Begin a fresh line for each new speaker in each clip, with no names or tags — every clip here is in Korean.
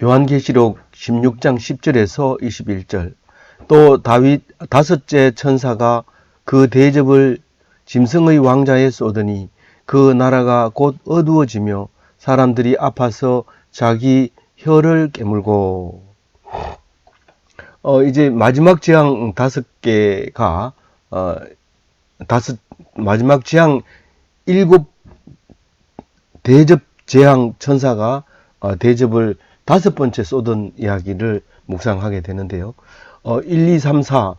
요한계시록 16장 10절에서 21절. 또 다윗 다섯째 천사가 그 대접을 짐승의 왕자에 쏟으니 그 나라가 곧 어두워지며 사람들이 아파서 자기 혀를 깨물고. 이제 마지막 재앙 5개가 마지막 재앙 7 대접 재앙 천사가 대접을 5번째 쏟은 이야기를 묵상하게 되는데요. 1, 2, 3, 4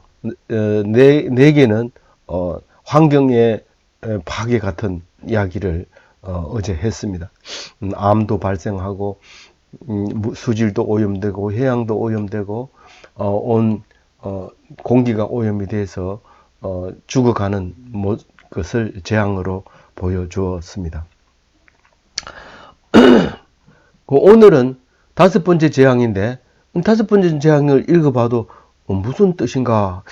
네 개는 환경의 파괴 같은 이야기를 어제 했습니다. 암도 발생하고 수질도 오염되고 해양도 오염되고 온 공기가 오염이 돼서 죽어가는 것을 재앙으로 보여주었습니다. 오늘은 5번째 재앙인데 5번째 재앙을 읽어봐도 무슨 뜻인가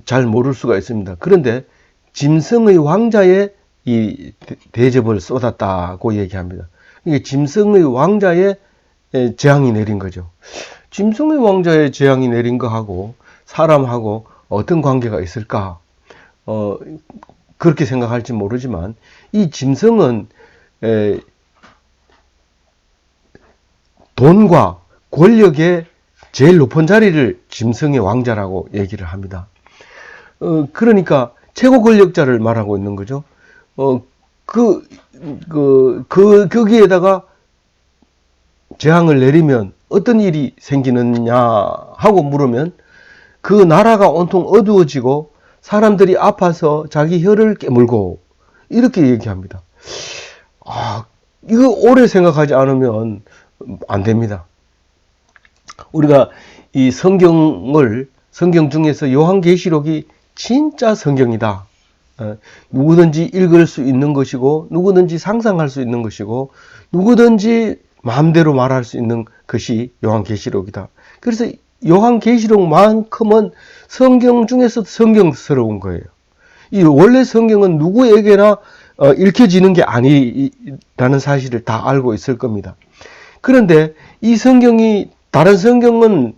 잘 모를 수가 있습니다. 그런데 짐승의 왕자에 이 대접을 쏟았다고 얘기합니다. 이게 짐승의 왕자에 재앙이 내린 거죠. 짐승의 왕자에 재앙이 내린 거하고 사람하고 어떤 관계가 있을까? 그렇게 생각할지 모르지만 이 짐승은 돈과 권력의 제일 높은 자리를 짐승의 왕자라고 얘기를 합니다. 그러니까 최고 권력자를 말하고 있는 거죠. 거기에다가 재앙을 내리면 어떤 일이 생기느냐 하고 물으면 그 나라가 온통 어두워지고 사람들이 아파서 자기 혀를 깨물고 이렇게 얘기합니다. 이거 오래 생각하지 않으면 안 됩니다. 우리가 이 성경 중에서 요한계시록이 진짜 성경이다. 누구든지 읽을 수 있는 것이고 누구든지 상상할 수 있는 것이고 누구든지 마음대로 말할 수 있는 것이 요한계시록이다. 그래서 요한계시록만큼은 성경 중에서 성경스러운 거예요. 이 원래 성경은 누구에게나 읽혀지는 게 아니라는 사실을 다 알고 있을 겁니다. 그런데 이 성경이 다른 성경은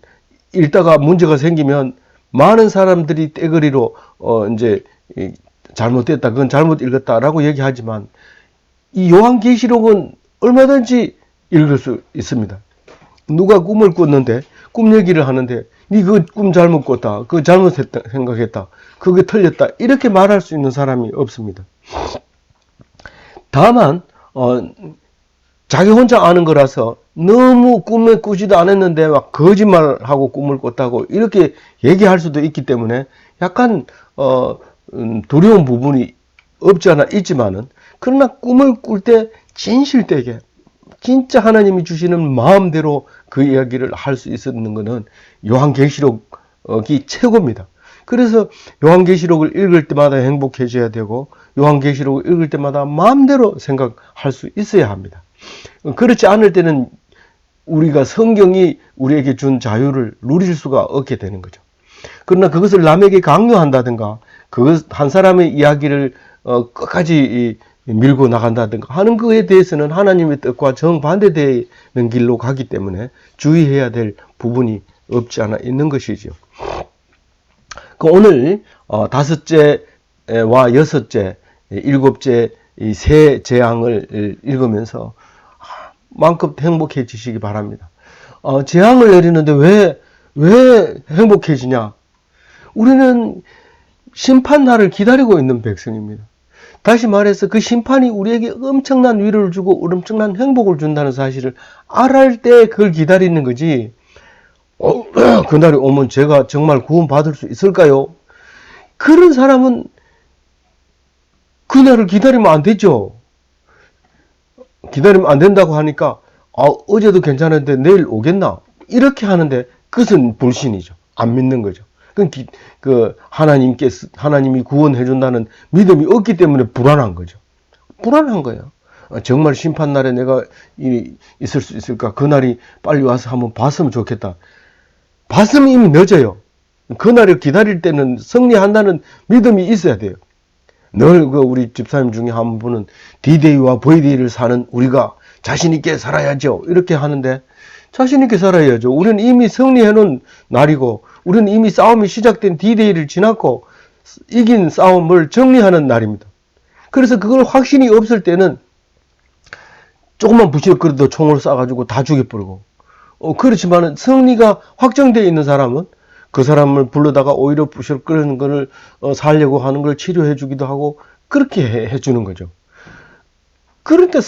읽다가 문제가 생기면 많은 사람들이 떼거리로 이제 잘못됐다, 그건 잘못 읽었다라고 얘기하지만 이 요한계시록은 얼마든지 읽을 수 있습니다. 누가 꿈을 꿨는데 꿈 얘기를 하는데 니 그 꿈 잘못 꿨다, 그거 잘못했다 생각했다, 그게 틀렸다 이렇게 말할 수 있는 사람이 없습니다. 다만 자기 혼자 아는 거라서 너무 꿈에 꾸지도 않았는데 막 거짓말하고 꿈을 꿨다고 이렇게 얘기할 수도 있기 때문에 약간 두려운 부분이 없지 않아 있지만은, 그러나 꿈을 꿀 때 진실되게 진짜 하나님이 주시는 마음대로 그 이야기를 할 수 있는 것은 요한계시록이 최고입니다. 그래서 요한계시록을 읽을 때마다 행복해져야 되고 요한계시록을 읽을 때마다 마음대로 생각할 수 있어야 합니다. 그렇지 않을 때는 우리가 성경이 우리에게 준 자유를 누릴 수가 없게 되는 거죠. 그러나 그것을 남에게 강요한다든가 한 사람의 이야기를 끝까지 밀고 나간다든가 하는 것에 대해서는 하나님의 뜻과 정반대되는 길로 가기 때문에 주의해야 될 부분이 없지 않아 있는 것이죠. 오늘 5째와 6째, 7째 이 세 재앙을 읽으면서 마음껏 행복해지시기 바랍니다. 재앙을 내리는데 왜 행복해지냐? 우리는 심판날을 기다리고 있는 백성입니다. 다시 말해서 그 심판이 우리에게 엄청난 위로를 주고 엄청난 행복을 준다는 사실을 알할 때 그걸 기다리는 거지. 그날이 오면 제가 정말 구원받을 수 있을까요? 그런 사람은 그날을 기다리면 안 되죠. 기다리면 안 된다고 하니까 어제도 괜찮은데 내일 오겠나? 이렇게 하는데 그것은 불신이죠. 안 믿는 거죠. 하나님이 구원해 준다는 믿음이 없기 때문에 불안한 거죠. 불안한 거예요. 정말 심판날에 내가 있을 수 있을까? 그날이 빨리 와서 한번 봤으면 좋겠다. 봤으면 이미 늦어요. 그날을 기다릴 때는 승리한다는 믿음이 있어야 돼요. 늘 우리 집사님 중에 한 분은 D-Day와 V-Day를 사는 우리가 자신 있게 살아야죠. 이렇게 하는데 자신 있게 살아야죠. 우리는 이미 승리해놓은 날이고 우리는 이미 싸움이 시작된 D-Day를 지났고 이긴 싸움을 정리하는 날입니다. 그래서 그걸 확신이 없을 때는 조금만 부실거려도 총을 쏴가지고 다 죽여버리고 그렇지만 승리가 확정되어 있는 사람은 그 사람을 불러다가 오히려 부실거리는 것을 살려고 하는 걸 치료해 주기도 하고 그렇게 해주는 거죠. 그런데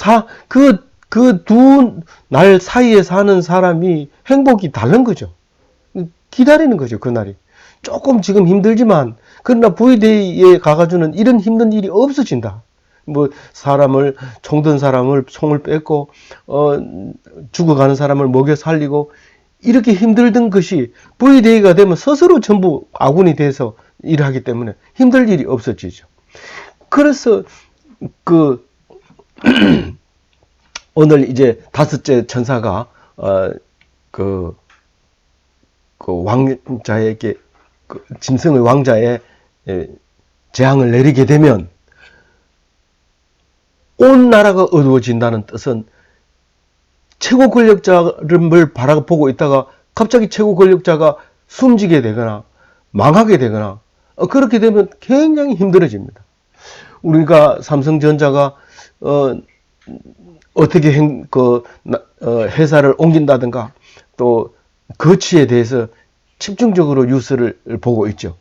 그 두 날 사이에 사는 사람이 행복이 다른 거죠. 기다리는 거죠, 그날이. 조금 지금 힘들지만, 그러나 V-Day에 가가지고는 이런 힘든 일이 없어진다. 뭐, 총든 사람을 총을 뺏고, 죽어가는 사람을 먹여 살리고, 이렇게 힘들던 것이 V-Day가 되면 스스로 전부 아군이 돼서 일하기 때문에 힘들 일이 없어지죠. 그래서, 오늘 이제 다섯째 천사가, 왕자에게, 짐승의 왕자의 재앙을 내리게 되면, 온 나라가 어두워진다는 뜻은 최고 권력자를 바라보고 있다가 갑자기 최고 권력자가 숨지게 되거나 망하게 되거나 그렇게 되면 굉장히 힘들어집니다. 우리가 삼성전자가 어떻게 회사를 옮긴다든가 또 거치에 대해서 집중적으로 뉴스를 보고 있죠.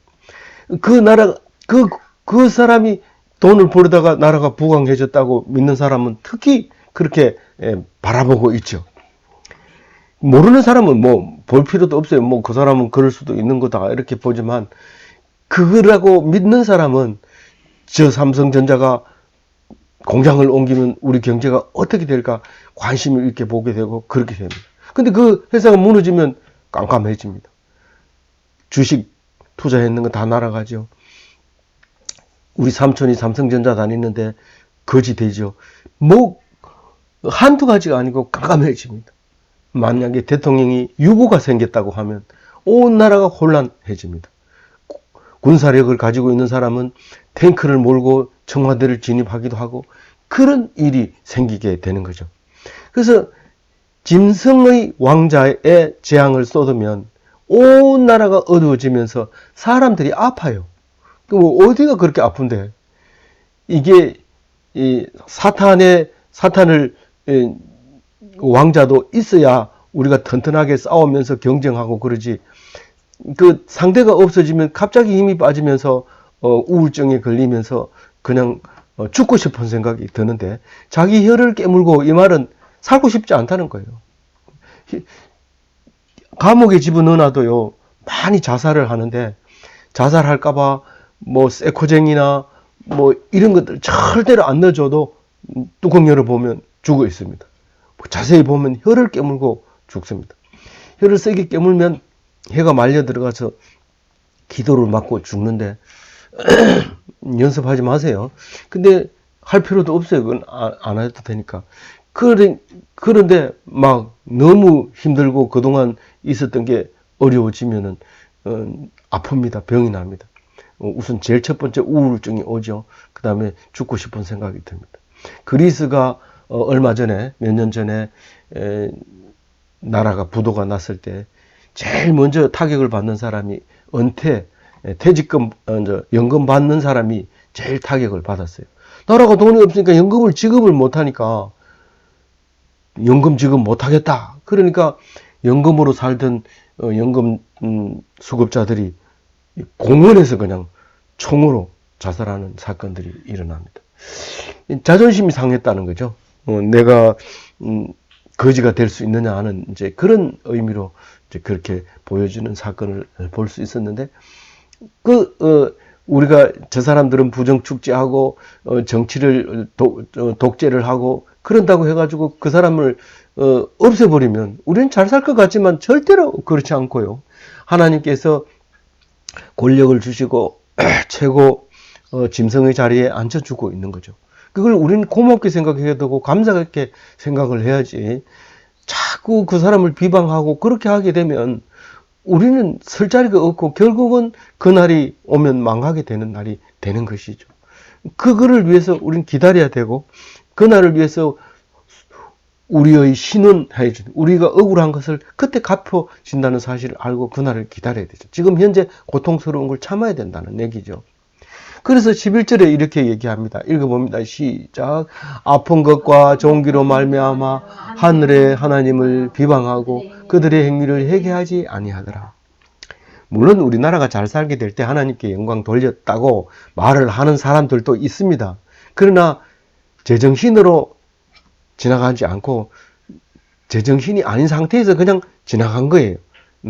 그 사람이 돈을 벌다가 나라가 부강해졌다고 믿는 사람은 특히 그렇게 바라보고 있죠. 모르는 사람은 뭐 볼 필요도 없어요. 뭐 그 사람은 그럴 수도 있는 거다 이렇게 보지만 그거라고 믿는 사람은 저 삼성전자가 공장을 옮기면 우리 경제가 어떻게 될까 관심을 있게 보게 되고 그렇게 됩니다. 근데 그 회사가 무너지면 깜깜해집니다. 주식 투자했는 거 다 날아가죠. 우리 삼촌이 삼성전자 다니는데 거지 되죠. 뭐 한두 가지가 아니고 깜깜해집니다. 만약에 대통령이 유고가 생겼다고 하면 온 나라가 혼란해집니다. 군사력을 가지고 있는 사람은 탱크를 몰고 청와대를 진입하기도 하고 그런 일이 생기게 되는 거죠. 그래서 짐승의 왕자의 재앙을 쏟으면 온 나라가 어두워지면서 사람들이 아파요. 어디가 그렇게 아픈데? 이게 사탄을 왕자도 있어야 우리가 튼튼하게 싸우면서 경쟁하고 그러지. 그 상대가 없어지면 갑자기 힘이 빠지면서 우울증에 걸리면서 그냥 죽고 싶은 생각이 드는데 자기 혀를 깨물고 이 말은 살고 싶지 않다는 거예요. 감옥에 집어넣어놔도요 많이 자살을 하는데 자살할까봐 뭐 세코쟁이나 뭐 이런 것들 절대로 안 넣어줘도 뚜껑 열어보면 죽어 있습니다. 자세히 보면 혀를 깨물고 죽습니다. 혀를 세게 깨물면 혀가 말려 들어가서 기도를 막고 죽는데 연습하지 마세요. 근데 할 필요도 없어요. 그건 안 해도 되니까. 그런데 막 너무 힘들고 그동안 있었던 게 어려워지면은 아픕니다. 병이 납니다. 우선 제일 첫 번째 우울증이 오죠. 그 다음에 죽고 싶은 생각이 듭니다. 그리스가 얼마 전에 몇 년 전에 나라가 부도가 났을 때 제일 먼저 타격을 받는 사람이 퇴직금 연금 받는 사람이 제일 타격을 받았어요. 나라가 돈이 없으니까 연금을 지급을 못하니까 연금 지급 못하겠다. 그러니까 연금으로 살던 연금 수급자들이 공원에서 그냥 총으로 자살하는 사건들이 일어납니다. 자존심이 상했다는 거죠. 내가 거지가 될 수 있느냐 하는 이제 그런 의미로 이제 그렇게 보여주는 사건을 볼 수 있었는데 우리가 저 사람들은 부정축제하고 정치를 독재를 하고 그런다고 해가지고 그 사람을 없애버리면 우리는 잘 살 것 같지만 절대로 그렇지 않고요. 하나님께서 권력을 주시고 최고 짐승의 자리에 앉혀주고 있는 거죠. 그걸 우리는 고맙게 생각해야 되고 감사하게 생각을 해야지. 자꾸 그 사람을 비방하고 그렇게 하게 되면 우리는 설 자리가 없고 결국은 그날이 오면 망하게 되는 날이 되는 것이죠. 그거를 위해서 우리는 기다려야 되고 그날을 위해서 우리의 신은 우리가 억울한 것을 그때 갚아진다는 사실을 알고 그날을 기다려야 되죠. 지금 현재 고통스러운 걸 참아야 된다는 얘기죠. 그래서 11절에 이렇게 얘기합니다. 읽어봅니다. 시작. 아픈 것과 종기로 말미암아 하늘의 하나님을 비방하고 그들의 행위를 회개하지 아니하더라. 물론 우리나라가 잘 살게 될 때 하나님께 영광 돌렸다고 말을 하는 사람들도 있습니다. 그러나 제정신으로 지나가지 않고 제정신이 아닌 상태에서 그냥 지나간 거예요.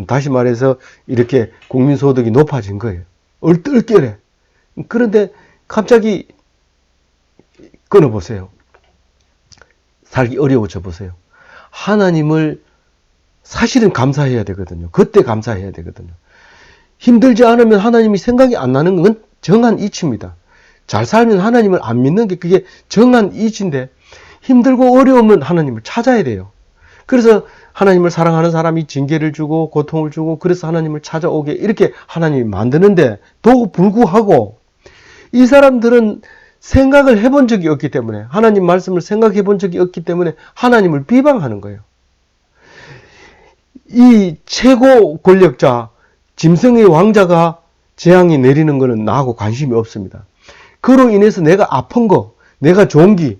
다시 말해서 이렇게 국민소득이 높아진 거예요. 얼떨결에. 그런데 갑자기 끊어보세요. 살기 어려워져 보세요. 하나님을 사실은 감사해야 되거든요. 그때 감사해야 되거든요. 힘들지 않으면 하나님이 생각이 안 나는 건 정한 이치입니다. 잘 살면 하나님을 안 믿는 게 그게 정한 이치인데 힘들고 어려우면 하나님을 찾아야 돼요. 그래서 하나님을 사랑하는 사람이 징계를 주고 고통을 주고 그래서 하나님을 찾아오게 이렇게 하나님이 만드는데 도 불구하고 이 사람들은 생각을 해본 적이 없기 때문에 하나님 말씀을 생각해 본 적이 없기 때문에 하나님을 비방하는 거예요. 이 최고 권력자 짐승의 왕자가 재앙이 내리는 것은 나하고 관심이 없습니다. 그로 인해서 내가 아픈 거, 내가 종기,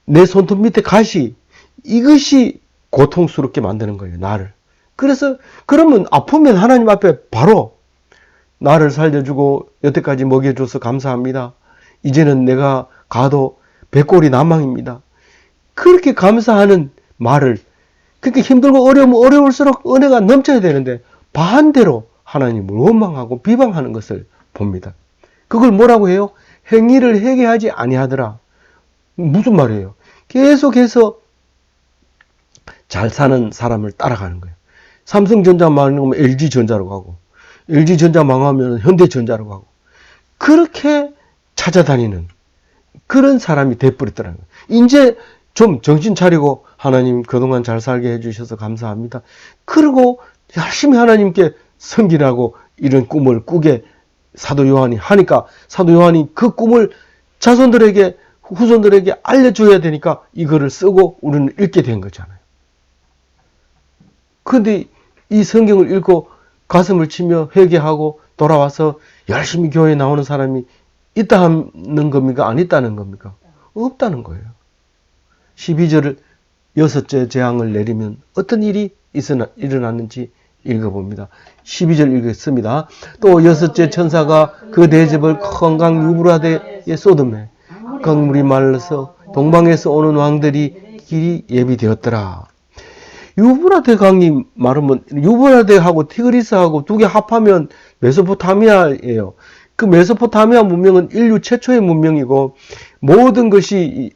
내 손톱 밑에 가시 이것이 고통스럽게 만드는 거예요. 나를. 그래서 그러면 아프면 하나님 앞에 바로 나를 살려주고 여태까지 먹여줘서 감사합니다. 이제는 내가 가도 백골이 난망입니다. 그렇게 감사하는 말을 그렇게 힘들고 어려우면 어려울수록 은혜가 넘쳐야 되는데 반대로 하나님을 원망하고 비방하는 것을 봅니다. 그걸 뭐라고 해요? 행위를 회개하지 아니하더라. 무슨 말이에요? 계속해서 잘 사는 사람을 따라가는 거예요. 삼성전자 망하면 LG전자로 가고 LG전자 망하면 현대전자로 가고 그렇게 찾아다니는 그런 사람이 돼버렸더라는 거예요. 이제 좀 정신 차리고 하나님 그동안 잘 살게 해주셔서 감사합니다. 그리고 열심히 하나님께 섬기라고 이런 꿈을 꾸게 사도 요한이 하니까 사도 요한이 그 꿈을 자손들에게 후손들에게 알려줘야 되니까 이거를 쓰고 우리는 읽게 된 거잖아요. 근데 이 성경을 읽고 가슴을 치며 회개하고 돌아와서 열심히 교회에 나오는 사람이 있다는 겁니까? 안 있다는 겁니까? 없다는 거예요. 12절 여섯째 재앙을 내리면 어떤 일이 일어났는지 읽어봅니다. 12절 읽겠습니다. 또 여섯째 천사가 그 대접을 큰 강 유브라데에 쏟음에 강물이 말라서 동방에서 오는 왕들이 길이 예비되었더라. 유브라데 강이 말하면 유브라데하고 티그리스하고 두 개 합하면 메소포타미아예요. 그 메소포타미아 문명은 인류 최초의 문명이고 모든 것이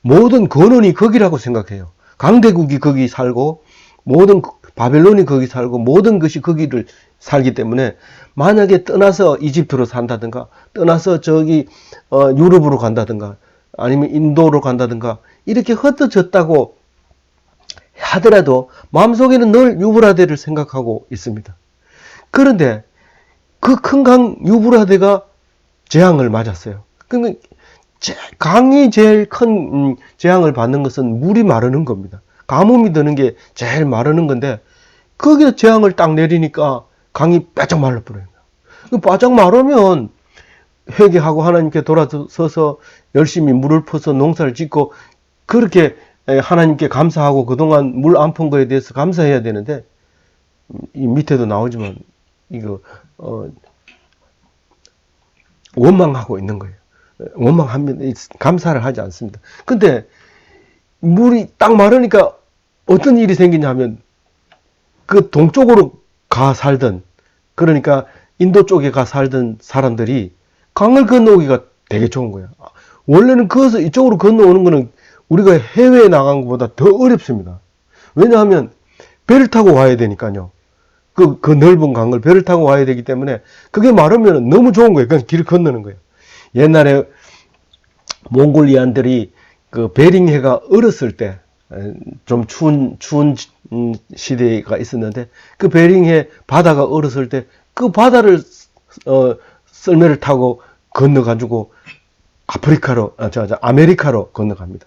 모든 근원이 거기라고 생각해요. 강대국이 거기 살고 모든 바벨론이 거기 살고 모든 것이 거기를 살기 때문에 만약에 떠나서 이집트로 산다든가 떠나서 저기 유럽으로 간다든가 아니면 인도로 간다든가 이렇게 흩어졌다고 하더라도 마음속에는 늘 유브라데를 생각하고 있습니다. 그런데 그 큰 강 유브라데가 재앙을 맞았어요. 그러니까 강이 제일 큰 재앙을 받는 것은 물이 마르는 겁니다. 가뭄이 드는 게 제일 마르는 건데 거기에 재앙을 딱 내리니까 강이 바짝 말라버려요. 바짝 마르면 회개하고 하나님께 돌아서서 열심히 물을 퍼서 농사를 짓고 그렇게 하나님께 감사하고 그동안 물 안 푼 거에 대해서 감사해야 되는데 이 밑에도 나오지만 이거 원망하고 있는 거예요. 원망하면 감사를 하지 않습니다. 근데 물이 딱 마르니까 어떤 일이 생기냐면 그 동쪽으로 가 살던 그러니까 인도 쪽에 가 살던 사람들이 강을 건너오기가 되게 좋은 거예요. 원래는 거기서 이쪽으로 건너오는 거는 우리가 해외에 나간 것보다 더 어렵습니다. 왜냐하면 배를 타고 와야 되니까요. 그 넓은 강을 배를 타고 와야 되기 때문에 그게 마르면 너무 좋은 거예요. 그냥 길을 건너는 거예요. 옛날에 몽골리안들이 그 베링해가 얼었을 때 좀 추운 시대가 있었는데 그 베링해 바다가 얼었을 때 그 바다를 썰매를 타고 건너가지고 아메리카로 건너갑니다.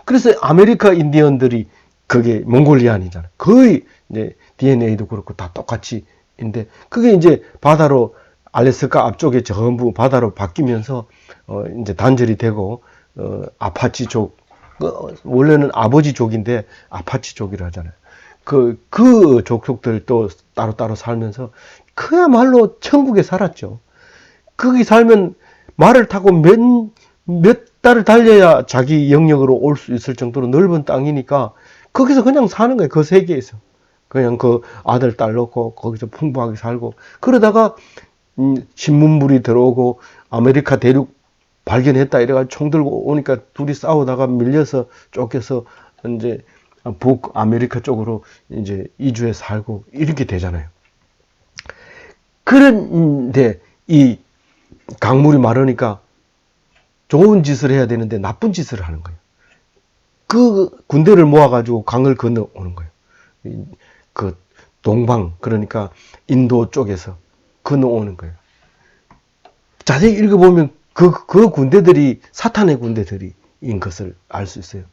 그래서 아메리카 인디언들이 그게 몽골리안이잖아요. 거의 이제 DNA도 그렇고 다 똑같이 인데 그게 이제 바다로 알래스카 앞쪽에 전부 바다로 바뀌면서 이제 단절이 되고 아파치족 원래는 아버지족인데 아파치족이라 하잖아요. 그 족속들 또 따로따로 살면서 그야말로 천국에 살았죠. 거기 살면 말을 타고 몇 달을 달려야 자기 영역으로 올 수 있을 정도로 넓은 땅이니까 거기서 그냥 사는 거예요. 그 세계에서. 그냥 그 아들, 딸 놓고 거기서 풍부하게 살고 그러다가 신문물이 들어오고 아메리카 대륙 발견했다 이래가지고 총 들고 오니까 둘이 싸우다가 밀려서 쫓겨서 이제 북아메리카 쪽으로 이제 이주해 살고 이렇게 되잖아요. 그런데 이 강물이 마르니까 좋은 짓을 해야 되는데 나쁜 짓을 하는 거예요. 그 군대를 모아가지고 강을 건너오는 거예요. 그 동방, 그러니까 인도 쪽에서 건너오는 거예요. 자세히 읽어보면 그 군대들이 사탄의 군대들인 것을 알 수 있어요.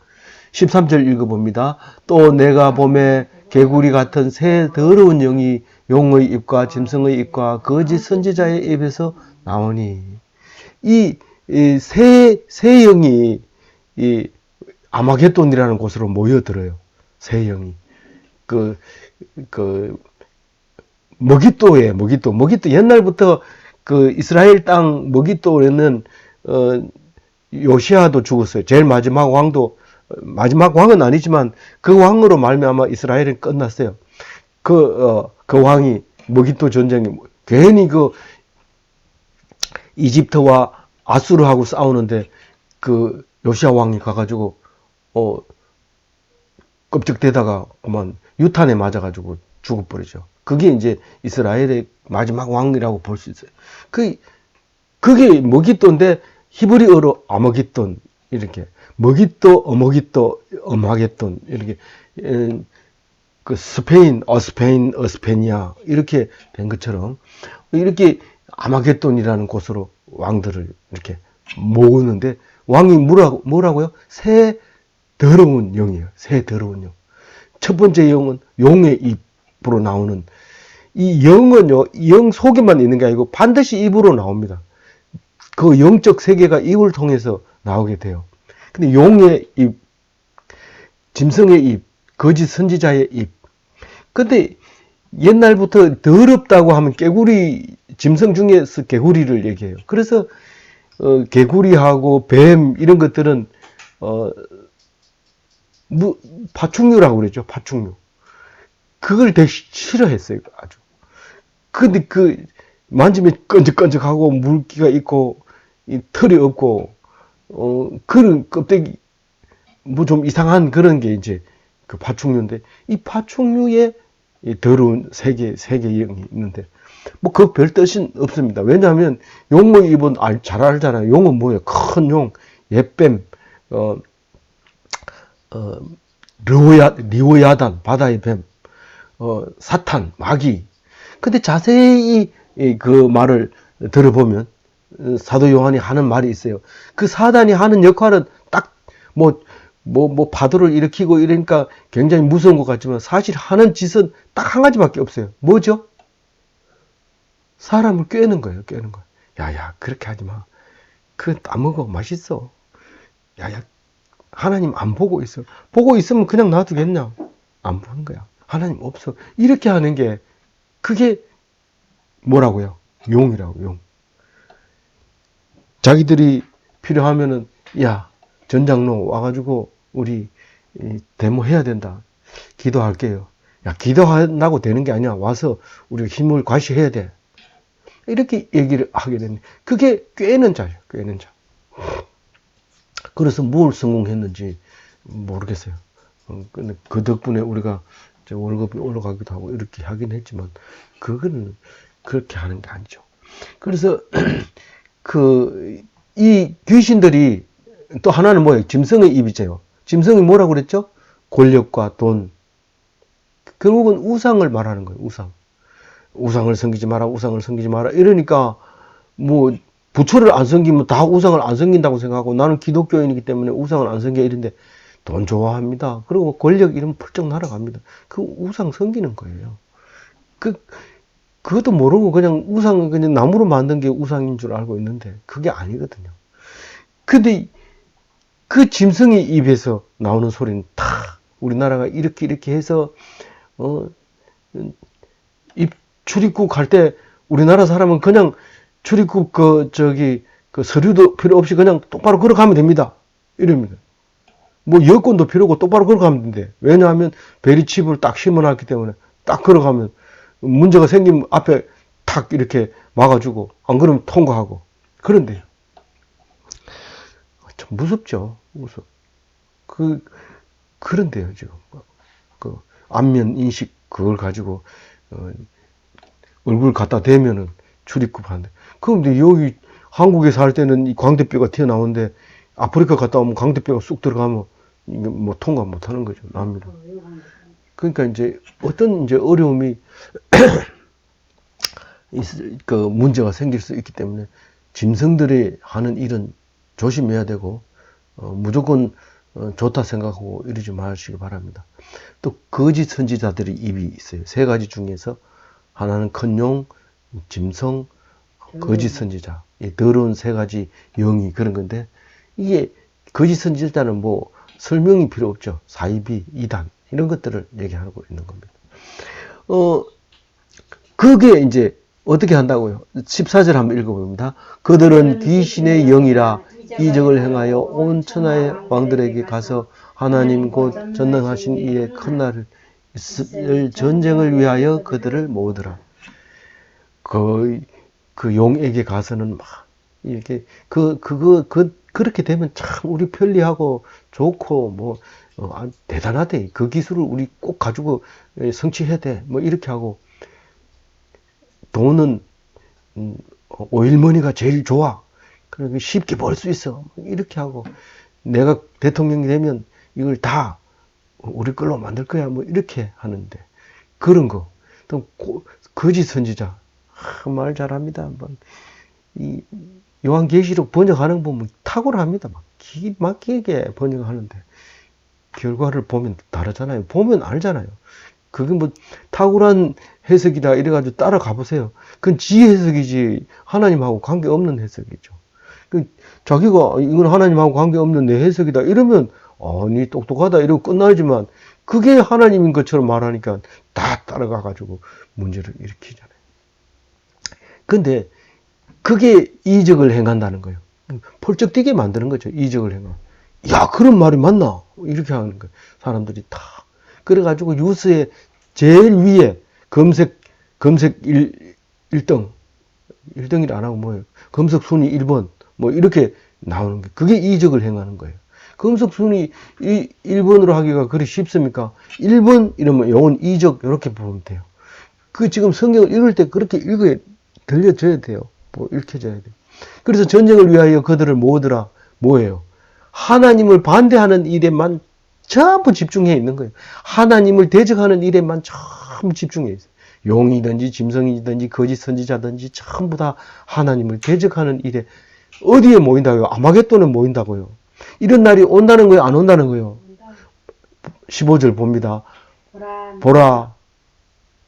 13절 읽어봅니다. 또 내가 봄에 개구리 같은 새 더러운 영이 용의 입과 짐승의 입과 거짓 선지자의 입에서 나오니 이 새 영이 이 아마겟돈이라는 곳으로 모여들어요. 새 영이 머깃도 옛날부터 그 이스라엘 땅 머깃도에는 요시아도 죽었어요. 제일 마지막 왕도 마지막 왕은 아니지만 그 왕으로 말미암아 이스라엘은 끝났어요. 그 왕이 머깃도 전쟁이 괜히 그 이집트와 아수르하고 싸우는데 그 요시아 왕이 가가지고 껍적대다가 그만 유탄에 맞아가지고 죽어버리죠. 그게 이제 이스라엘의 마지막 왕이라고 볼 수 있어요. 그게 머깃도인데 히브리어로 아머깃돈 이렇게 머깃도 어마겟돈 이렇게 그 스페인 어스페니아 이렇게 된 것처럼 이렇게 아마겟돈이라는 곳으로 왕들을 이렇게 모으는데 왕이 뭐라고요? 새 더러운 영이에요. 새 더러운 영. 첫 번째 영은 용의 입으로 나오는 이 영은요, 영 속에만 있는 게 아니고 반드시 입으로 나옵니다. 그 영적 세계가 입을 통해서 나오게 돼요. 근데 용의 입, 짐승의 입, 거짓 선지자의 입. 근데 옛날부터 더럽다고 하면 개구리, 짐승 중에서 개구리를 얘기해요. 그래서 개구리하고 뱀 이런 것들은 파충류라고 그랬죠. 파충류. 그걸 되게 싫어했어요. 아주. 근데 만지면 끈적끈적하고 물기가 있고 이 털이 없고 그런 껍데기 뭐 좀 이상한 그런 게 이제 그 파충류인데 이 파충류에 이 더러운 세계 영이 있는데 뭐 그 별 뜻은 없습니다. 왜냐하면 용의 입은 잘 알잖아요. 용은 뭐예요? 큰 용, 옛뱀, 리오야단, 바다의 뱀, 사탄, 마귀. 근데 자세히 그 말을 들어보면 사도 요한이 하는 말이 있어요. 그 사단이 하는 역할은 딱 파도를 일으키고 이러니까 굉장히 무서운 것 같지만 사실 하는 짓은 딱 한 가지밖에 없어요. 뭐죠? 사람을 꿰는 거예요. 꿰는 거. 야야 그렇게 하지 마. 그거 따먹어 맛있어. 야야 하나님 안 보고 있어. 보고 있으면 그냥 놔두겠냐? 안 보는 거야. 하나님 없어. 이렇게 하는 게 그게 뭐라고요? 용이라고, 용. 자기들이 필요하면은 야 전장로 와가지고 우리 데모해야 된다. 기도할게요. 야 기도한다고 되는 게 아니야. 와서 우리 힘을 과시해야 돼. 이렇게 얘기를 하게 되는 그게 꿰는 자죠. 꿰는 자. 그래서 뭘 성공했는지 모르겠어요. 근데 그 덕분에 우리가 월급이 올라가기도 하고 이렇게 하긴 했지만 그거는 그렇게 하는 게 아니죠. 그래서 이 귀신들이 또 하나는 뭐예요? 짐승의 입이죠. 짐승이 뭐라고 그랬죠? 권력과 돈. 결국은 우상을 말하는 거예요. 우상을 섬기지 마라. 우상을 섬기지 마라. 이러니까 뭐 부처를 안 섬기면 다 우상을 안 섬긴다고 생각하고 나는 기독교인이기 때문에 우상을 안 섬겨 이런데 돈 좋아합니다. 그리고 뭐 권력 이러면 펄쩍 날아갑니다. 그 우상 섬기는 거예요. 그것도 모르고 그냥 우상 그냥 나무로 만든 게 우상인 줄 알고 있는데 그게 아니거든요. 근데 그 짐승의 입에서 나오는 소리는 다 우리나라가 이렇게 해서 입 출입국 갈 때 우리나라 사람은 그냥 출입국 그 서류도 필요 없이 그냥 똑바로 걸어가면 됩니다. 이럽니다. 뭐 여권도 필요 없고 똑바로 걸어가면 된대. 왜냐하면 베리칩을 딱 심어놨기 때문에 딱 걸어가면 문제가 생기면 앞에 탁 이렇게 막아주고 안 그러면 통과하고 그런데요. 참 무섭죠. 무섭. 그런데요 지금 그 안면 인식 그걸 가지고 얼굴 갖다 대면은 출입국 한대. 그런데 여기 한국에 살 때는 이 광대뼈가 튀어나오는데 아프리카 갔다 오면 광대뼈가 쑥 들어가면 이게 뭐 통과 못 하는 거죠. 납니다. 그러니까 이제 어떤 이제 어려움이 그 문제가 생길 수 있기 때문에 짐승들이 하는 일은 조심해야 되고 무조건 좋다 생각하고 이러지 마시기 바랍니다. 또 거짓 선지자들의 입이 있어요. 세 가지 중에서 하나는 큰용, 짐승, 거짓 선지자. 이 더러운 세 가지 영이 그런 건데 이게 거짓 선지자는 뭐 설명이 필요 없죠. 사이비, 이단 이런 것들을 얘기하고 있는 겁니다. 그게 이제 어떻게 한다고요? 14절 한번 읽어봅니다. 그들은 귀신의 영이라 이적을 행하여 온 천하의 왕들에게 가서 하나님 곧 전능하신 이의 큰 날을 전쟁을 위하여 그들을 모으더라. 그 용에게 가서는 막 이렇게 그렇게 되면 참 우리 편리하고 좋고 뭐 대단하대. 그 기술을 우리 꼭 가지고 성취해야 돼. 뭐 이렇게 하고 돈은 오일머니가 제일 좋아. 그러니까 쉽게 벌 수 있어. 이렇게 하고 내가 대통령이 되면 이걸 다 우리 걸로 만들 거야. 뭐 이렇게 하는데 그런 거. 또 거짓 선지자 말 잘합니다. 이 요한계시록 번역하는 거 보면 탁월합니다. 막 기가 막히게 번역하는데 결과를 보면 다르잖아요. 보면 알잖아요. 그게 뭐 탁월한 해석이다 이래가지고 따라가 보세요. 그건 지 해석이지 하나님하고 관계없는 해석이죠. 자기가 이건 하나님하고 관계없는 내 해석이다 이러면 니 똑똑하다 이러고 끝나지만 그게 하나님인 것처럼 말하니까 다 따라가가지고 문제를 일으키잖아요. 근데 그게 이적을 행한다는 거예요. 펄쩍 뛰게 만드는 거죠. 이적을 행하면. 야, 그런 말이 맞나? 이렇게 하는 거예요. 사람들이 다. 그래가지고 뉴스에 제일 위에 검색 1등. 1등이 안 하고 뭐예요? 검색 순위 1번. 뭐 이렇게 나오는 게 그게 이적을 행하는 거예요. 검색 순위 1번으로 하기가 그리 쉽습니까? 1번 이러면 요건 이적 이렇게 보면 돼요. 그 지금 성경을 읽을 때 그렇게 읽어야 들려줘야 돼요. 뭐 읽혀져야 돼요. 그래서 전쟁을 위하여 그들을 모으더라. 뭐예요? 하나님을 반대하는 일에만 전부 집중해 있는 거예요. 하나님을 대적하는 일에만 전부 집중해 있어요. 용이든지 짐승이든지 거짓 선지자든지 전부 다 하나님을 대적하는 일에 어디에 모인다고요? 아마겟돈에 모인다고요. 이런 날이 온다는 거예요? 안 온다는 거예요? 15절 봅니다. 보라.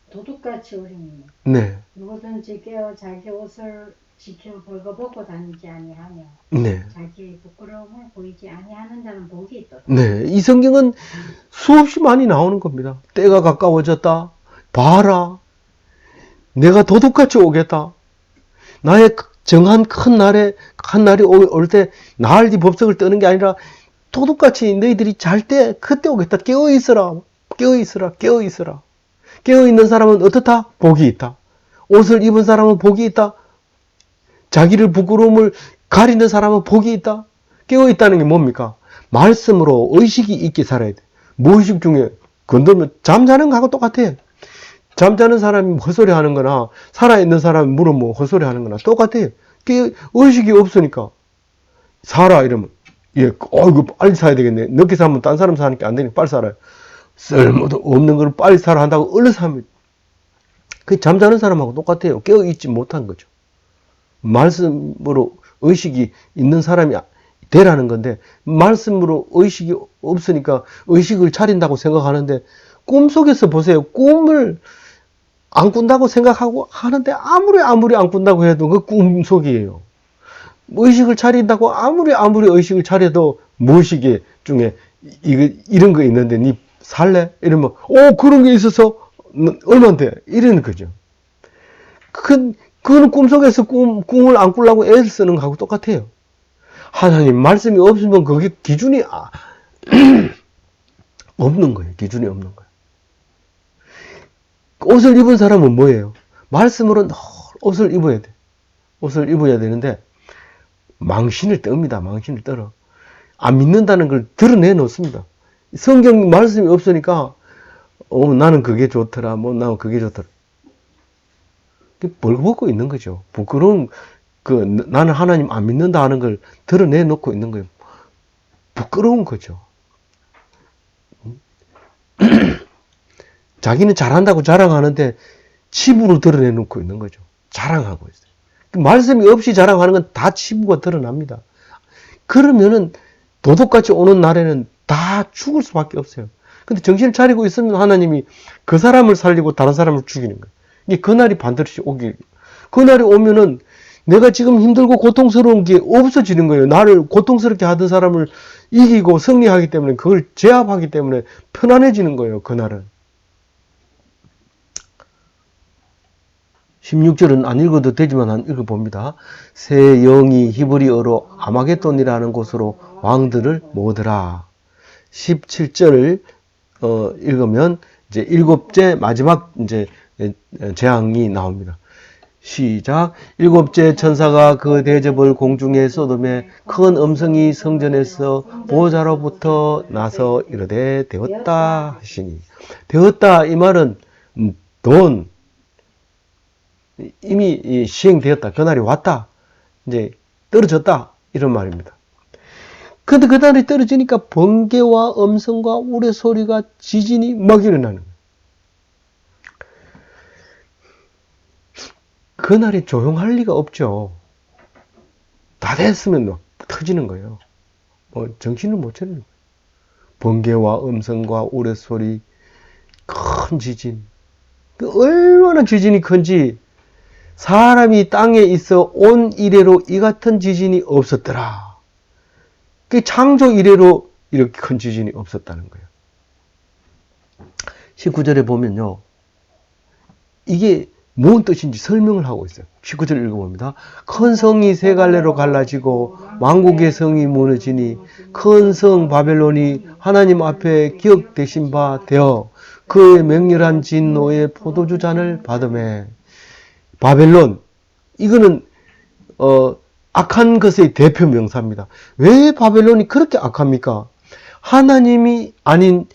도둑같이 오리니
네.
누구든지 깨어 자기 옷을 지켜 벌거벗고 다니지 아니하며
네.
자기의 부끄러움을 보이지 아니하는 자는 복이 있도다.
네. 이 성경은 수없이 많이 나오는 겁니다. 때가 가까워졌다. 봐라. 내가 도둑같이 오겠다. 나의 정한 큰 날이 올 때 나알디 법석을 떠는 게 아니라 도둑같이 너희들이 잘 때 그때 오겠다. 깨어 있어라. 깨어 있어라. 깨어 있어라. 깨어 있는 사람은 어떻다? 복이 있다. 옷을 입은 사람은 복이 있다. 자기를 부끄러움을 가리는 사람은 복이 있다. 깨어 있다는 게 뭡니까? 말씀으로 의식이 있게 살아야 돼. 무의식 중에 건들면 잠자는 거하고 똑같아요. 잠자는 사람이 헛소리 하는 거나 살아있는 사람이 물으면 헛소리 하는 거나 똑같아요. 의식이 없으니까 살아 이러면 이거 빨리 사야 되겠네. 늦게 사면 딴 사람 사니까 안 되니까 빨리 살아요. 쓸모도 없는 걸 빨리 살아 한다고 얼른 사면 그 잠자는 사람하고 똑같아요. 깨어있지 못한 거죠. 말씀으로 의식이 있는 사람이 되라는 건데, 말씀으로 의식이 없으니까 의식을 차린다고 생각하는데, 꿈속에서 보세요. 꿈을 안 꾼다고 생각하고 하는데 아무리 안 꾼다고 해도 그 꿈속이에요. 의식을 차린다고 아무리 의식을 차려도 무의식 중에 이런 거 있는데 니 살래? 이러면 그런 게 있어서 얼만데? 이러는 거죠. 그거는 꿈속에서 꿈을 안 꾸려고 애를 쓰는 거하고 똑같아요. 하나님 말씀이 없으면 그게 기준이 없는 거예요. 기준이 없는 거예요. 옷을 입은 사람은 뭐예요? 말씀으로 옷을 입어야 돼. 옷을 입어야 되는데 망신을 떱니다. 망신을 떨어. 안 믿는다는 걸 드러내 놓습니다. 성경 말씀이 없으니까 나는 그게 좋더라. 나는 그게 좋더라. 벌거벗고 있는 거죠. 부끄러운 나는 하나님 안 믿는다 하는 걸 드러내 놓고 있는 거예요. 부끄러운 거죠. 자기는 잘한다고 자랑하는데 치부로 드러내 놓고 있는 거죠. 자랑하고 있어요. 말씀이 없이 자랑하는 건 다 치부가 드러납니다. 그러면은 도둑같이 오는 날에는 다 죽을 수밖에 없어요. 근데 정신을 차리고 있으면 하나님이 그 사람을 살리고 다른 사람을 죽이는 거예요. 이게 그날이 반드시 그날이 오면은 내가 지금 힘들고 고통스러운 게 없어지는 거예요. 나를 고통스럽게 하던 사람을 이기고 승리하기 때문에, 그걸 제압하기 때문에 편안해지는 거예요. 그날은. 16절은 안 읽어도 되지만 한 읽어봅니다. 새 영이 히브리어로 아마겟돈이라는 곳으로 왕들을 모으더라. 17절을 읽으면 이제 일곱째 마지막 이제 재앙이 나옵니다. 시작. 일곱째 천사가 그 대접을 공중에 쏟음에 큰 음성이 성전에서 보호자로부터 나서 이르되 되었다 하시니. 되었다 이 말은 돈 이미 시행되었다. 그날이 왔다. 이제 떨어졌다. 이런 말입니다. 근데 그날이 떨어지니까 번개와 음성과 우레소리가 지진이 막 일어나는 거예요. 그날이 조용할 리가 없죠. 다 됐으면 막 터지는 거예요. 정신을 못 차리는 거예요. 번개와 음성과 우레소리, 큰 지진. 얼마나 지진이 큰지 사람이 땅에 있어 온 이래로 이 같은 지진이 없었더라. 창조 이래로 이렇게 큰 지진이 없었다는 거예요. 19절에 보면요. 이게 무슨 뜻인지 설명을 하고 있어요. 19절 읽어봅니다. 큰 성이 세 갈래로 갈라지고 왕국의 성이 무너지니 큰 성 바벨론이 하나님 앞에 기억되신 바 되어 그의 맹렬한 진노의 포도주 잔을 받으매. 바벨론, 이거는 악한 것의 대표 명사입니다. 왜 바벨론이 그렇게 악합니까? 하나님이 아닌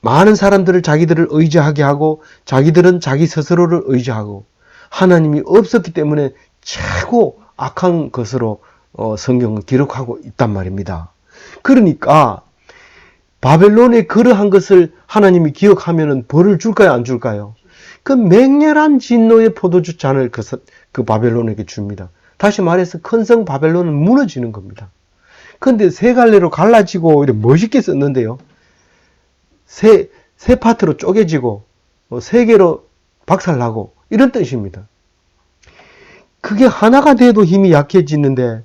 많은 사람들을 자기들을 의지하게 하고 자기들은 자기 스스로를 의지하고 하나님이 없었기 때문에 최고 악한 것으로 성경은 기록하고 있단 말입니다. 그러니까 바벨론의 그러한 것을 하나님이 기억하면 벌을 줄까요? 안 줄까요? 그 맹렬한 진노의 포도주 잔을 그 바벨론에게 줍니다. 다시 말해서 큰 성 바벨론은 무너지는 겁니다. 그런데 세 갈래로 갈라지고 이렇게 멋있게 썼는데요. 세 파트로 쪼개지고 세 개로 박살나고 이런 뜻입니다. 그게 하나가 돼도 힘이 약해지는데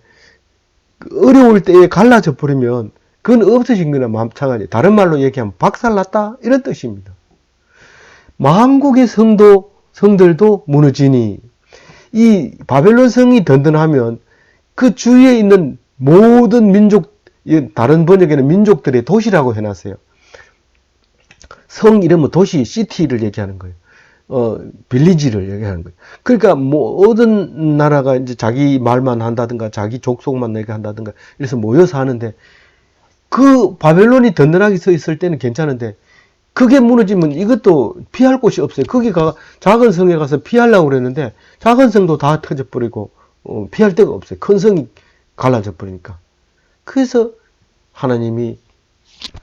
어려울 때에 갈라져 버리면 그건 없어진 거나 마찬가지. 다른 말로 얘기하면 박살났다 이런 뜻입니다. 만국의 성들도 무너지니 이 바벨론 성이 든든하면 그 주위에 있는 모든 민족, 다른 번역에는 민족들의 도시라고 해놨어요. 성 이름은 도시, 시티를 얘기하는 거예요. 빌리지를 얘기하는 거예요. 그러니까 모든 나라가 이제 자기 말만 한다든가 자기 족속만 얘기한다든가 이래서 모여서 하는데 그 바벨론이 든든하게 서 있을 때는 괜찮은데 그게 무너지면 이것도 피할 곳이 없어요. 거기가 작은 성에 가서 피하려고 그랬는데 작은 성도 다 터져버리고 피할 데가 없어요. 큰 성이 갈라져 버리니까. 그래서 하나님이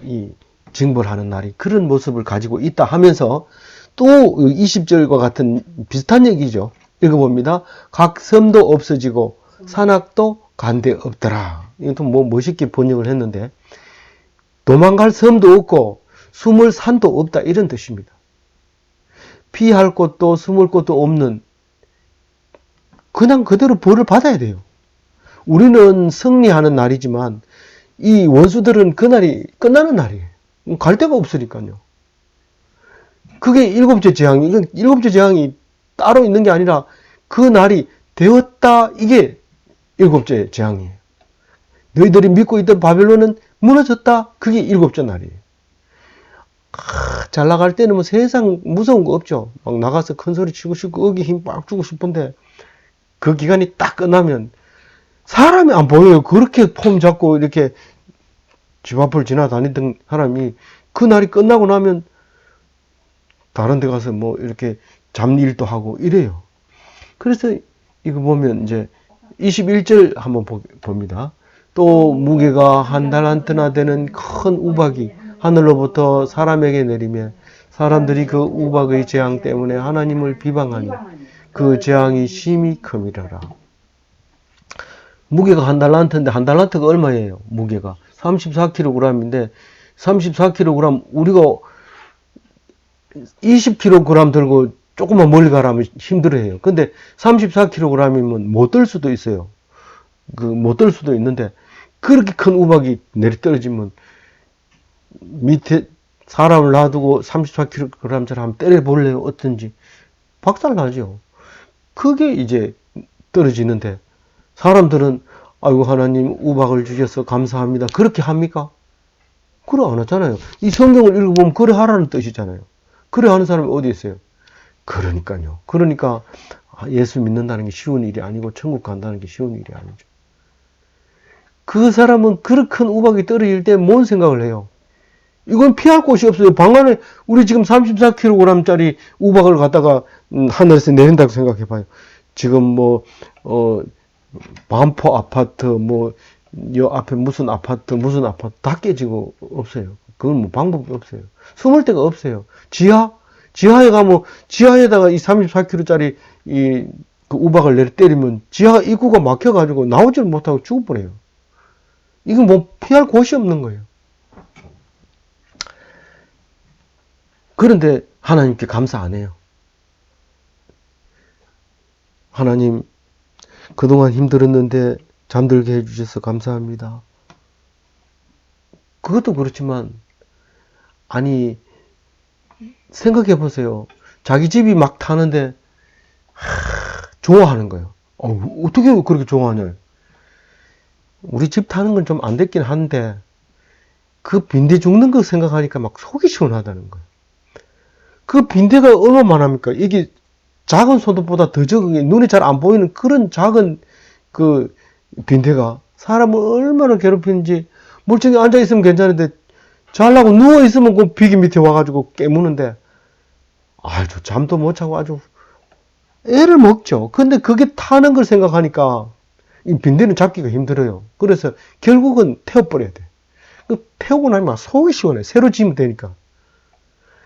이 징벌하는 날이 그런 모습을 가지고 있다 하면서 또 20절과 같은 비슷한 얘기죠. 읽어봅니다. 각 섬도 없어지고 산악도 간데 없더라. 이것도 뭐 멋있게 번역을 했는데 도망갈 섬도 없고 숨을 산도 없다 이런 뜻입니다. 피할 곳도 숨을 곳도 없는 그냥 그대로 벌을 받아야 돼요. 우리는 승리하는 날이지만 이 원수들은 그날이 끝나는 날이에요. 갈 데가 없으니까요. 그게 일곱째 재앙이, 이건 일곱째 재앙이 따로 있는 게 아니라 그 날이 되었다. 이게 일곱째 재앙이에요. 너희들이 믿고 있던 바벨론은 무너졌다. 그게 일곱째 날이에요. 잘 나갈 때는 뭐 세상 무서운 거 없죠. 막 나가서 큰 소리 치고 싶고 어기 힘 빡 주고 싶은데 그 기간이 딱 끝나면 사람이 안 보여요. 그렇게 폼 잡고 이렇게 집 앞을 지나다니던 사람이 그 날이 끝나고 나면 다른 데 가서 뭐 이렇게 잡일도 하고 이래요. 그래서 이거 보면 이제 21절 한번 봅니다. 또 무게가 한 달란트나 되는 큰 우박이 하늘로부터 사람에게 내리며 사람들이 그 우박의 재앙 때문에 하나님을 비방하니 그 재앙이 심히 큼이라라. 무게가 한 달란트인데 한 달란트가 얼마예요? 무게가 34kg인데 34kg 우리가 20kg 들고 조금만 멀리 가라면 힘들어해요. 근데 34kg이면 못 들 수도 있어요. 못 들 수도 있는데 그렇게 큰 우박이 내리 떨어지면 밑에 사람을 놔두고 34kg짜리 한번 때려볼래요? 어떤지 박살 나죠. 그게 이제 떨어지는데 사람들은 아이고 하나님 우박을 주셔서 감사합니다. 그렇게 합니까? 그래 안 하잖아요. 이 성경을 읽어보면 그래 하라는 뜻이잖아요. 그래 하는 사람이 어디 있어요? 그러니까요. 그러니까 예수 믿는다는 게 쉬운 일이 아니고 천국 간다는 게 쉬운 일이 아니죠. 그 사람은 그렇게 큰 우박이 떨어질 때 뭔 생각을 해요? 이건 피할 곳이 없어요. 방 안에 우리 지금 34kg짜리 우박을 갖다가 하늘에서 내린다고 생각해 봐요. 지금 반포 아파트 요 앞에 무슨 아파트 다 깨지고 없어요. 그건 뭐 방법이 없어요. 숨을 데가 없어요. 지하에 가면 지하에다가 이 34kg짜리 그 우박을 내려 때리면 지하 입구가 막혀가지고 나오지를 못하고 죽어버려요. 이건 뭐 피할 곳이 없는 거예요. 그런데 하나님께 감사 안 해요. 하나님 그동안 힘들었는데 잠들게 해주셔서 감사합니다. 그것도 그렇지만 아니 생각해 보세요. 자기 집이 막 타는데 좋아하는 거예요. 어떻게 그렇게 좋아하냐. 우리 집 타는 건 좀 안 됐긴 한데 그 빈대 죽는 거 생각하니까 막 속이 시원하다는 거예요. 그 빈대가 얼마나 합니까? 이게 작은 소독보다 더 적은 게 눈에 잘 안 보이는 그런 작은 그 빈대가 사람을 얼마나 괴롭히는지. 멀쩡히 앉아있으면 괜찮은데 잘라고 누워있으면 그 비기 밑에 와가지고 깨무는데 아주 잠도 못 자고 아주 애를 먹죠. 근데 그게 타는 걸 생각하니까 이 빈대는 잡기가 힘들어요. 그래서 결국은 태워버려야 돼. 태우고 나면 속이 시원해. 새로 지으면 되니까.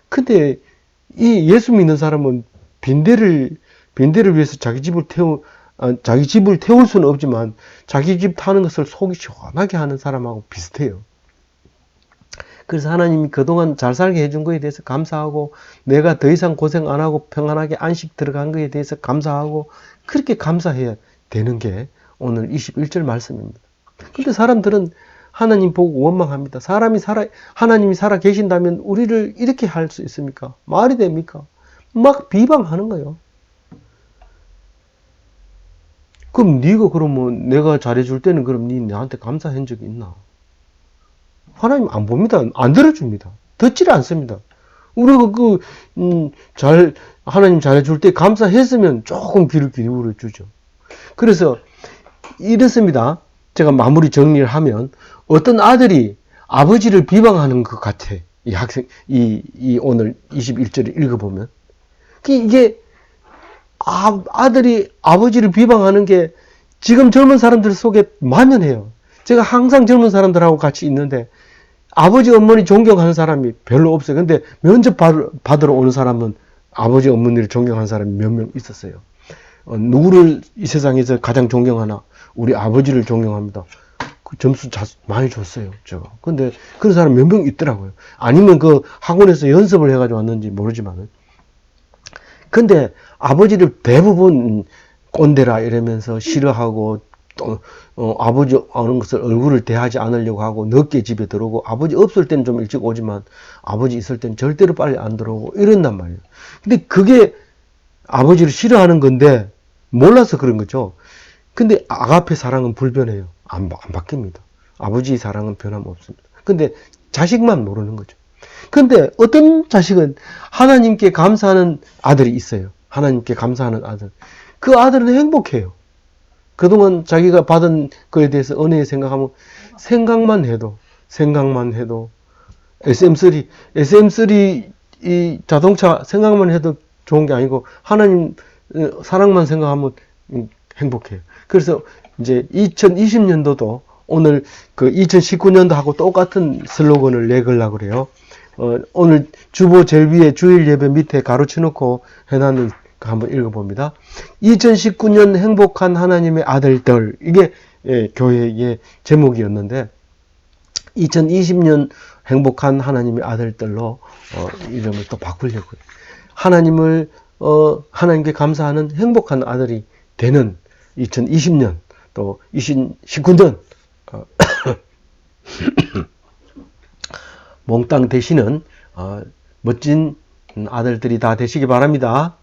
근데 이 예수 믿는 사람은 빈대를 위해서 자기 집을 태울 수는 없지만 자기 집 타는 것을 속이 시원하게 하는 사람하고 비슷해요. 그래서 하나님이 그동안 잘 살게 해준 거에 대해서 감사하고 내가 더 이상 고생 안 하고 평안하게 안식 들어간 거에 대해서 감사하고 그렇게 감사해야 되는 게 오늘 21절 말씀입니다. 근데 사람들은 하나님 보고 원망합니다. 하나님이 살아 계신다면 우리를 이렇게 할 수 있습니까? 말이 됩니까? 막 비방하는 거예요. 그럼 네가 그러면 내가 잘해줄 때는 그럼 네 나한테 감사한 적이 있나? 하나님 안 봅니다. 안 들어줍니다. 듣지를 않습니다. 우리가 하나님 잘해줄 때 감사했으면 조금 귀를 기울여 주죠. 그래서 이렇습니다. 제가 마무리 정리를 하면 어떤 아들이 아버지를 비방하는 것 같아. 이 오늘 21절을 읽어보면. 이게 아들이 아버지를 비방하는 게 지금 젊은 사람들 속에 만연해요. 제가 항상 젊은 사람들하고 같이 있는데 아버지 어머니 존경하는 사람이 별로 없어요. 근데 면접 받으러 오는 사람은 아버지 어머니를 존경한 사람이 몇 명 있었어요. 누구를 이 세상에서 가장 존경하나? 우리 아버지를 존경합니다. 그 점수 많이 줬어요, 제가. 근데 그런 사람 몇 명 있더라고요. 아니면 그 학원에서 연습을 해가지고 왔는지 모르지만은. 근데 아버지를 대부분 꼰대라 이러면서 싫어하고 또 아버지 오는 것을 얼굴을 대하지 않으려고 하고 늦게 집에 들어오고 아버지 없을 때는 좀 일찍 오지만 아버지 있을 때는 절대로 빨리 안 들어오고 이런단 말이에요. 근데 그게 아버지를 싫어하는 건데 몰라서 그런 거죠. 근데 아가페 사랑은 불변해요. 안 바뀝니다. 아버지 사랑은 변함없습니다. 근데 자식만 모르는 거죠. 근데 어떤 자식은 하나님께 감사하는 아들이 있어요. 하나님께 감사하는 아들. 그 아들은 행복해요. 그동안 자기가 받은 거에 대해서 은혜에 생각하면 생각만 해도 SM3 이 자동차 생각만 해도 좋은 게 아니고 하나님 사랑만 생각하면 행복해요. 그래서 이제 2020년도도 오늘 그 2019년도하고 똑같은 슬로건을 내걸라고 그래요. 오늘 주보 제일 위에 주일 예배 밑에 가로치 놓고 해놨는 거 한번 읽어봅니다. 2019년 행복한 하나님의 아들들. 이게 교회의 제목이었는데 2020년 행복한 하나님의 아들들로 이름을 또 바꾸려고요. 하나님께 감사하는 행복한 아들이 되는 2020년 또 2019년 몽땅 되시는 멋진 아들들이 다 되시기 바랍니다.